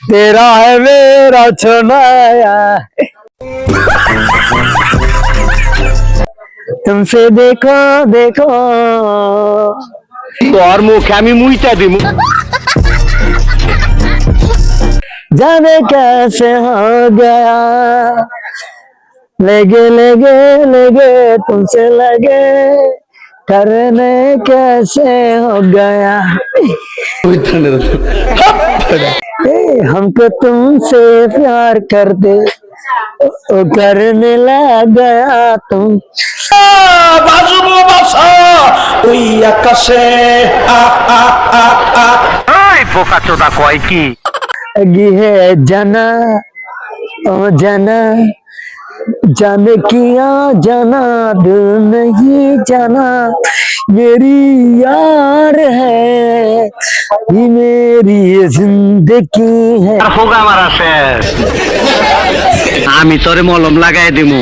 तेरा है मेरा छुनाया तुमसे देखो देखो তোর মুখে আমি মুইতা দিমু जाने कैसे हो गया लगे लगे लगे तुमसे लगे करने कैसे हो गया हमको तुमसे प्यार कर दे ओ करने लग गया तुम বাজবো বাসা ওই আকাশে ওই বোকা চোদা কয় কি लगी है जाना ओ जाना जाने किया जाना दिल नहीं जाना मेरी यार है ये मेरी जिंदगी है আর হোগা মারা শেষ আমি তোরে মলম লাগাই দিমু